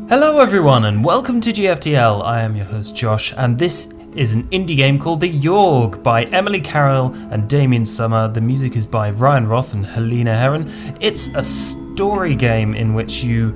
Hello everyone and welcome to GFTL. I am your host Josh and this is an indie game called The Yawhg by Emily Carroll and Damien Summer. The music is by Ryan Roth and Helena Heron. It's a story game in which you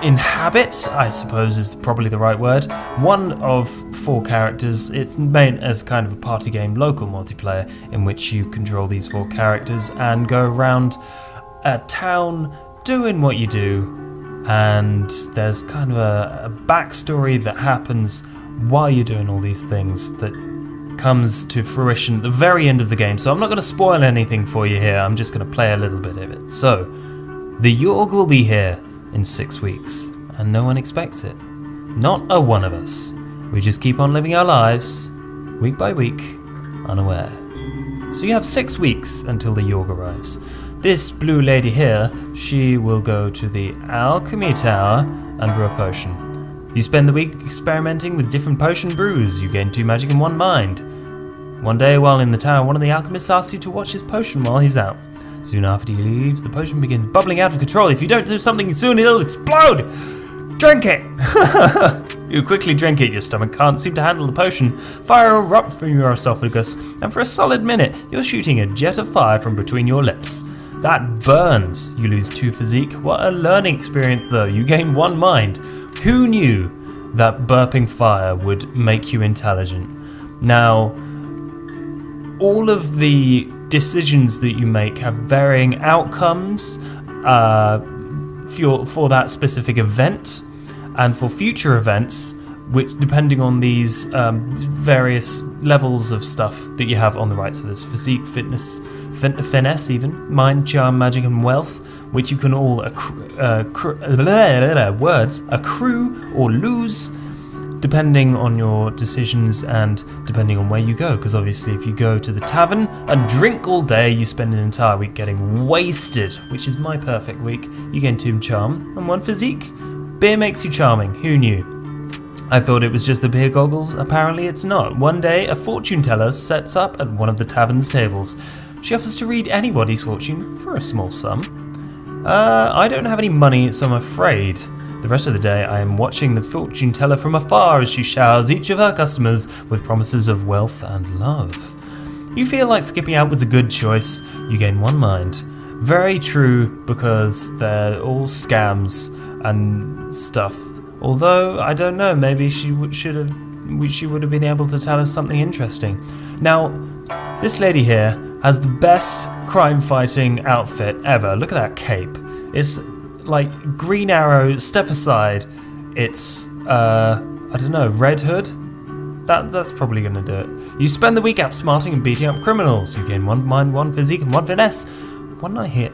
inhabit, I suppose is probably the right word, one of four characters. It's meant as kind of a party game, local multiplayer, in which you control these four characters and go around a town doing what you do. And there's kind of a backstory that happens while you're doing all these things that comes to fruition at the very end of the game. So I'm not going to spoil anything for you here, I'm just going to play a little bit of it. So, the Yawhg will be here in 6 weeks, and no one expects it. Not a one of us. We just keep on living our lives, week by week, unaware. So you have 6 weeks until the Yawhg arrives. This blue lady here, she will go to the alchemy tower and brew a potion. You spend the week experimenting with different potion brews. You gain 2 magic and 1 mind. One day while in the tower, one of the alchemists asks you to watch his potion while he's out. Soon after he leaves, the potion begins bubbling out of control. If you don't do something soon, it'll explode! Drink it! You quickly drink it, your stomach can't seem to handle the potion. Fire erupts from your esophagus, and for a solid minute, you're shooting a jet of fire from between your lips. That burns. You lose 2 physique. What a learning experience though. You gain 1 mind. Who knew that burping fire would make you intelligent? Now, all of the decisions that you make have varying outcomes for that specific event and for future events, which depending on these various levels of stuff that you have on the right. So there's physique, fitness, finesse even, mind, charm, magic and wealth, which you can all accrue or lose depending on your decisions and depending on where you go. Because obviously if you go to the tavern and drink all day, you spend an entire week getting wasted, which is my perfect week. You gain 2 charm and 1 physique. Beer makes you charming, who knew? I thought it was just the beer goggles, apparently it's not. One day, a fortune teller sets up at one of the tavern's tables. She offers to read anybody's fortune for a small sum. I don't have any money, so I'm afraid. The rest of the day, I am watching the fortune teller from afar as she showers each of her customers with promises of wealth and love. You feel like skipping out was a good choice. You gain 1 mind. Very true, because they're all scams and stuff. Although, I don't know, maybe she would have been able to tell us something interesting. Now, this lady here has the best crime-fighting outfit ever. Look at that cape. It's like Green Arrow, Step Aside. It's, I don't know, Red Hood? That's probably going to do it. You spend the week outsmarting and beating up criminals. You gain 1 mind, 1 physique and 1 finesse. One night here...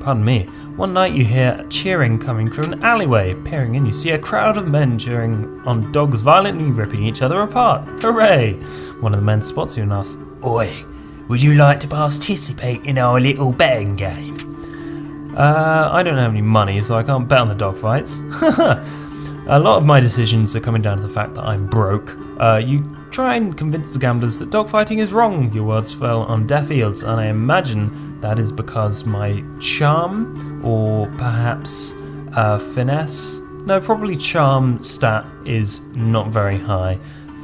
Pardon me. One night you hear cheering coming from an alleyway. Peering in, you see a crowd of men cheering on dogs violently ripping each other apart. Hooray! One of the men spots you and asks, "Oi, would you like to participate in our little betting game?" I don't have any money, so I can't bet on the dog fights. A lot of my decisions are coming down to the fact that I'm broke. You try and convince the gamblers that dogfighting is wrong. Your words fell on deaf ears, and I imagine that is because my charm, or perhaps finesse, no, probably charm stat is not very high.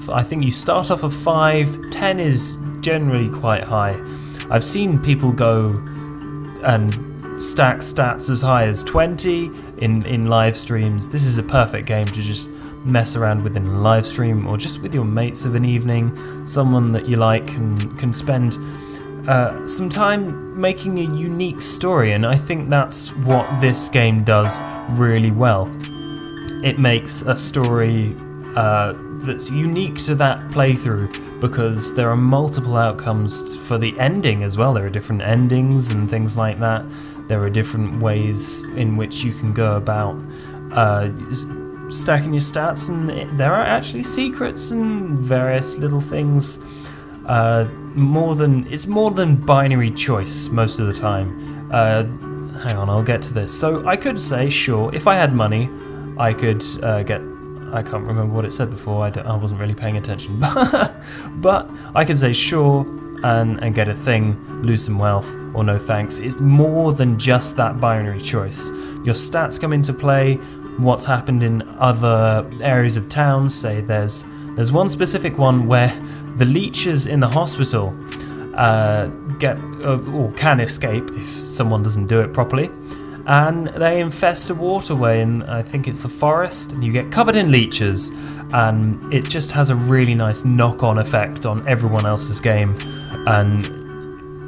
I think you start off at 5, 10 is generally quite high. I've seen people go and stack stats as high as 20 in live streams. This is a perfect game to just mess around with in a live stream, or just with your mates of an evening, someone that you like and can spend some time making a unique story, and I think that's what this game does really well. It makes a story that's unique to that playthrough, because there are multiple outcomes for the ending as well. There are different endings and things like that. There are different ways in which you can go about stacking your stats, and there are actually secrets and various little things. It's more than binary choice most of the time. Hang on, I'll get to this. So I could say, sure, if I had money, I could get... I can't remember what it said before, I wasn't really paying attention. But I could say sure and get a thing, lose some wealth, or no thanks. It's more than just that binary choice. Your stats come into play, what's happened in other areas of town. Say there's one specific one where the leeches in the hospital get or can escape if someone doesn't do it properly, and they infest a waterway, and I think it's the forest, and you get covered in leeches, and it just has a really nice knock-on effect on everyone else's game. And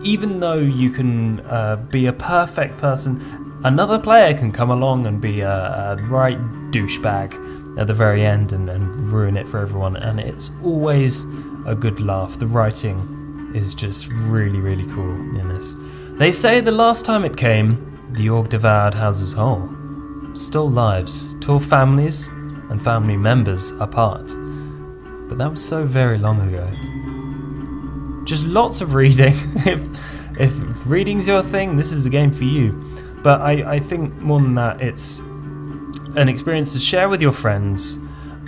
even though you can be a perfect person, another player can come along and be a right douchebag at the very end and ruin it for everyone, and it's always a good laugh. The writing is just really, really cool in this. They say the last time it came, the Yawhg devoured houses whole, stole lives, tore families and family members apart. But that was so very long ago. Just lots of reading. If reading's your thing, this is a game for you. But I think more than that, it's an experience to share with your friends,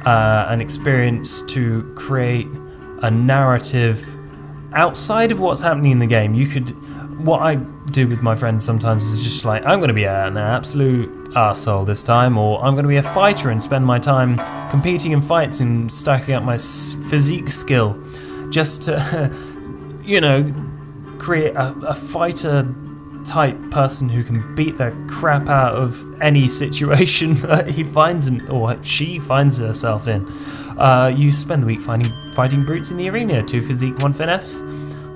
an experience to create a narrative outside of what's happening in the game. What I do with my friends sometimes is just like, I'm going to be an absolute arsehole this time, or I'm going to be a fighter and spend my time competing in fights and stacking up my physique skill just to, create a fighter type person who can beat the crap out of any situation that he finds or she finds herself in. You spend the week fighting brutes in the arena, 2 physique, 1 finesse.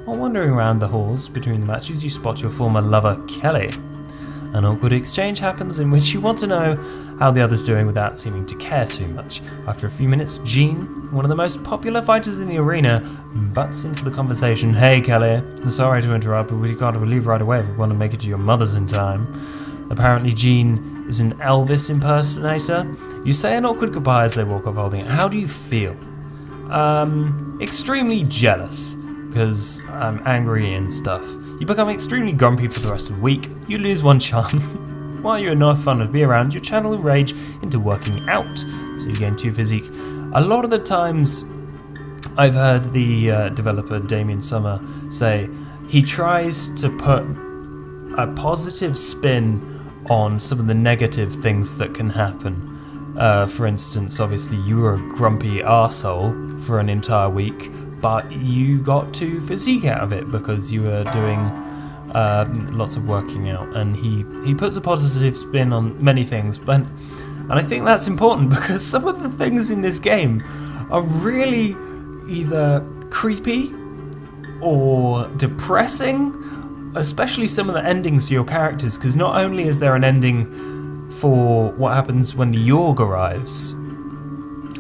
While wandering around the halls between the matches, you spot your former lover, Kelly. An awkward exchange happens in which you want to know how the other's doing without seeming to care too much. After a few minutes, Jean, one of the most popular fighters in the arena, butts into the conversation. Hey Kelly, sorry to interrupt, but we've got to leave right away if we want to make it to your mother's in time. Apparently Jean is an Elvis impersonator. You say an awkward goodbye as they walk off holding it. How do you feel? Extremely jealous, because I'm angry and stuff. You become extremely grumpy for the rest of the week. You lose 1 charm. While you're not fun to be around, you channel rage into working out, so you gain 2 physique. A lot of the times, I've heard the developer Damien Summer say he tries to put a positive spin on some of the negative things that can happen. For instance, obviously you were a grumpy arsehole for an entire week, but you got 2 physique out of it because you were doing lots of working out, and he puts a positive spin on many things, and I think that's important because some of the things in this game are really either creepy or depressing, especially some of the endings for your characters, because not only is there an ending for what happens when the Yawhg arrives,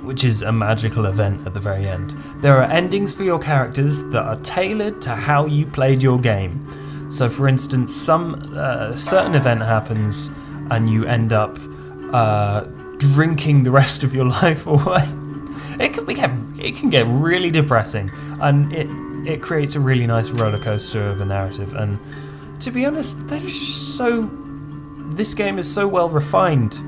which is a magical event at the very end. There are endings for your characters that are tailored to how you played your game. So for instance, some certain event happens and you end up drinking the rest of your life away. It can get really depressing, and it creates a really nice roller coaster of a narrative. And to be honest, this game is so well refined.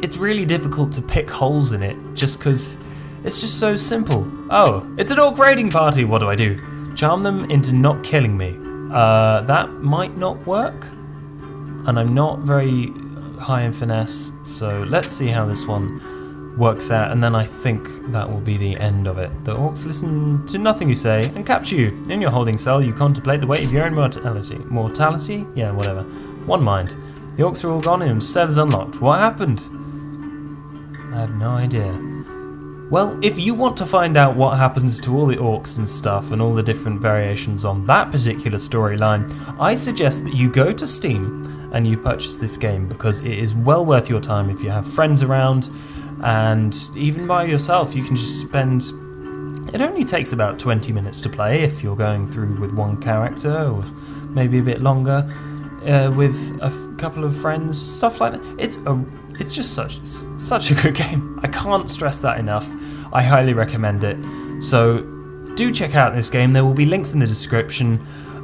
It's really difficult to pick holes in it just because it's just so simple. Oh, it's an orc raiding party, what do I do? Charm them into not killing me. That might not work, and I'm not very high in finesse, so let's see how this one works out, and then I think that will be the end of it. The orcs listen to nothing you say and capture you. In your holding cell, you contemplate the weight of your own mortality. Mortality? Yeah, whatever. One mind. The orcs are all gone and your cell is unlocked. What happened? I have no idea. Well, if you want to find out what happens to all the orcs and stuff and all the different variations on that particular storyline, I suggest that you go to Steam and you purchase this game, because it is well worth your time if you have friends around, and even by yourself you can just spend... It only takes about 20 minutes to play if you're going through with one character, or maybe a bit longer with a couple of friends, stuff like that. It's just such a good game. I can't stress that enough. I highly recommend it. So do check out this game. There will be links in the description.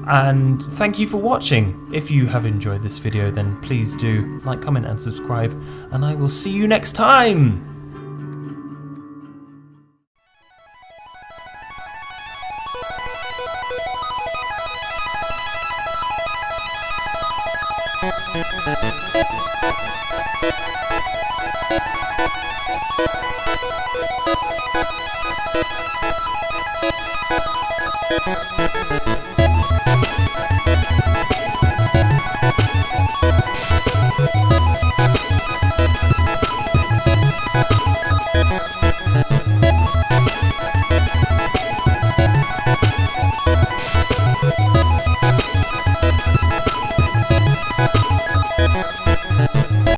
And thank you for watching. If you have enjoyed this video, then please do like, comment and subscribe. And I will see you next time.